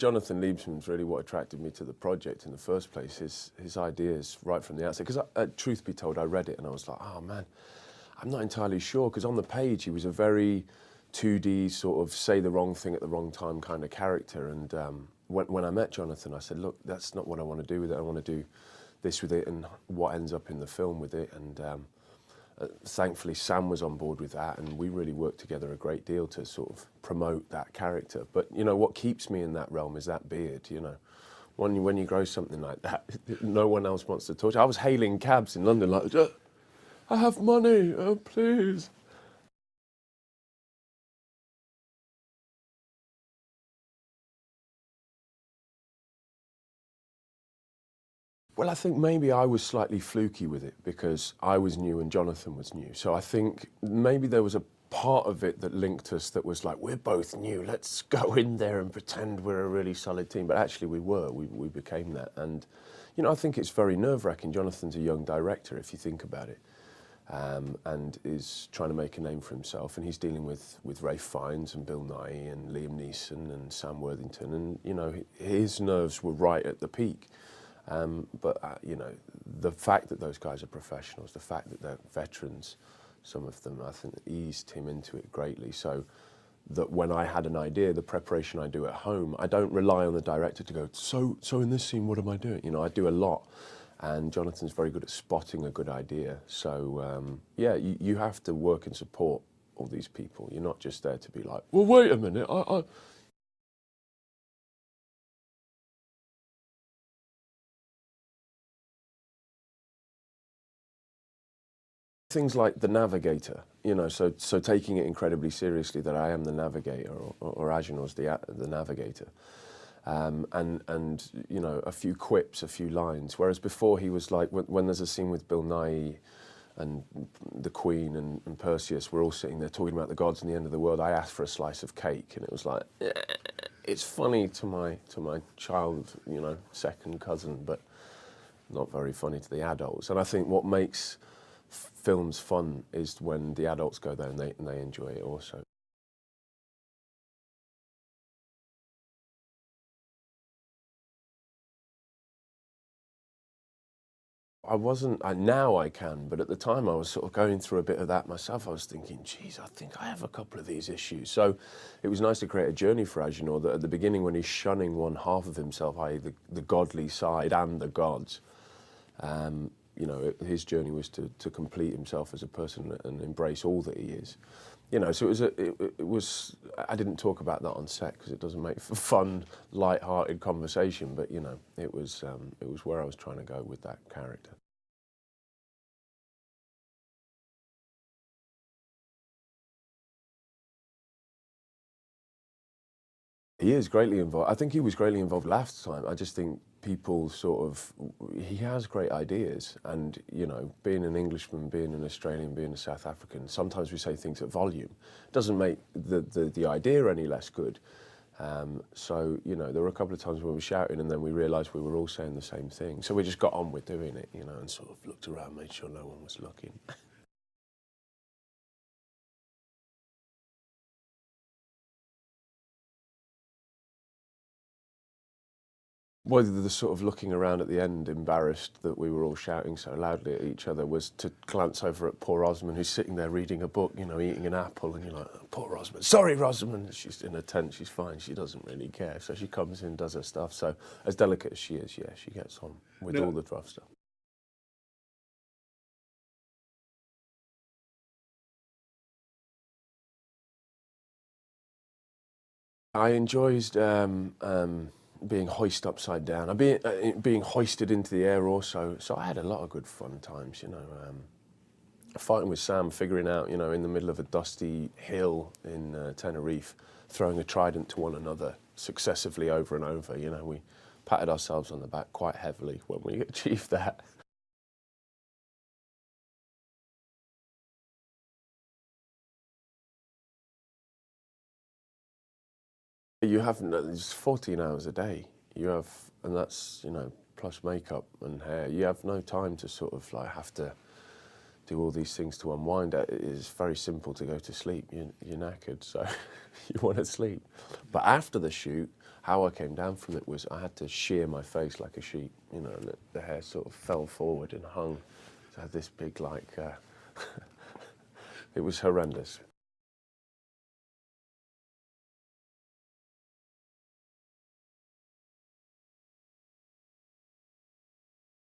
Jonathan Liebsman's really what attracted me to the project in the first place, his ideas right from the outset. Because truth be told, I read it and I was like, oh man, I'm not entirely sure, because on the page he was a very 2D sort of say the wrong thing at the wrong time kind of character. And when I met Jonathan, I said, look, that's not what I want to do with it. I want to do this with it and what ends up in the film with it. And thankfully Sam was on board with that, and we really worked together a great deal to sort of promote that character. But you know, what keeps me in that realm is that beard, you know. When you grow something like that, no one else wants to touch. I was hailing cabs in London like, I have money, oh please. Well, I think maybe I was slightly fluky with it because I was new and Jonathan was new. So I think maybe there was a part of it that linked us that was like, we're both new, let's go in there and pretend we're a really solid team. But actually we became that. And, you know, I think it's very nerve-wracking. Jonathan's a young director, if you think about it, and is trying to make a name for himself. And he's dealing with Ralph Fiennes and Bill Nighy and Liam Neeson and Sam Worthington. And, you know, his nerves were right at the peak. You know, the fact that those guys are professionals, the fact that they're veterans, some of them, I think eased him into it greatly. So that when I had an idea, the preparation I do at home, I don't rely on the director to go, so in this scene, what am I doing? You know, I do a lot. And Jonathan's very good at spotting a good idea. So, yeah, you have to work and support all these people. You're not just there to be like, well, wait a minute, Things like the navigator, you know, so taking it incredibly seriously that I am the navigator, or Agenor's the navigator, and you know, a few quips, a few lines. Whereas before he was like, when there's a scene with Bill Nighy and the Queen and Perseus, we're all sitting there talking about the gods and the end of the world. I asked for a slice of cake, and it was like, it's funny to my child, you know, second cousin, but not very funny to the adults. And I think what makes films fun is when the adults go there and they enjoy it also. I wasn't, now I can, but at the time I was sort of going through a bit of that myself. I was thinking, geez, I think I have a couple of these issues. So it was nice to create a journey for Agenor that at the beginning, when he's shunning one half of himself, i.e. the godly side and the gods, you know, his journey was to complete himself as a person and embrace all that he is. You know, so it was, I didn't talk about that on set because it doesn't make for fun, light-hearted conversation, but, you know, it was where I was trying to go with that character. He is greatly involved. I think he was greatly involved last time. I just think people sort of, he has great ideas. And, you know, being an Englishman, being an Australian, being a South African, sometimes we say things at volume. It doesn't make the idea any less good. So, you know, there were a couple of times when we were shouting and then we realised we were all saying the same thing. So we just got on with doing it, you know, and sort of looked around, made sure no one was looking. Well, the sort of looking around at the end, embarrassed that we were all shouting so loudly at each other, was to glance over at poor Rosamond, who's sitting there reading a book, you know, eating an apple, and you're like, oh, poor Rosamond. Sorry, Rosamond. She's in a tent, she's fine, she doesn't really care. So she comes in, does her stuff. So as delicate as she is, yeah, she gets on with all the rough stuff. I enjoyed being hoisted upside down. Being hoisted into the air also. So I had a lot of good fun times, you know. Fighting with Sam, figuring out, you know, in the middle of a dusty hill in Tenerife, throwing a trident to one another successively over and over. You know, we patted ourselves on the back quite heavily when we achieved that. You have, it's 14 hours a day. You have, and that's, you know, plus makeup and hair. You have no time to sort of like have to do all these things to unwind. It is very simple to go to sleep. You're knackered, so you want to sleep. But after the shoot, how I came down from it was I had to shear my face like a sheep, you know, and the hair sort of fell forward and hung. So I had this big, like, it was horrendous.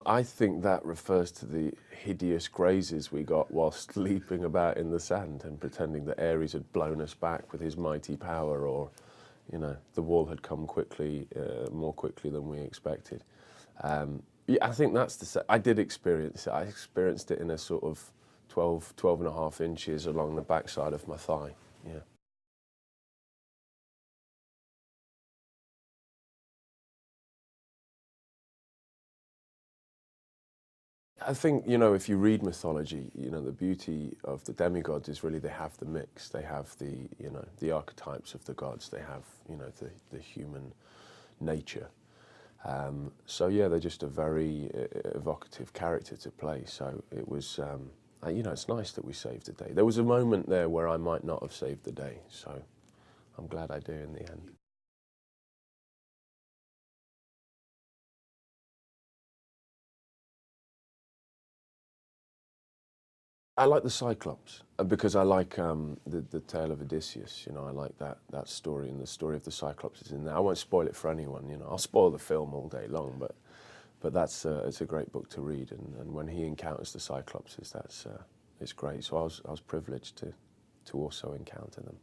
I think that refers to the hideous grazes we got whilst leaping about in the sand and pretending that Ares had blown us back with his mighty power, or, you know, the wall had come quickly, more quickly than we expected. Yeah, I think that's I did experience it. I experienced it in a sort of 12 and a half inches along the backside of my thigh, yeah. I think, you know, if you read mythology, you know, the beauty of the demigods is really they have the mix. They have the, you know, the archetypes of the gods. They have, you know, the human nature. So yeah, they're just a very evocative character to play. So it was, you know, it's nice that we saved the day. There was a moment there where I might not have saved the day. So I'm glad I do in the end. I like the Cyclops because I like the tale of Odysseus. You know, I like that story, and the story of the Cyclops is in there. I won't spoil it for anyone. You know, I'll spoil the film all day long, but that's it's a great book to read. And when he encounters the Cyclopses, that's it's great. So I was privileged to also encounter them.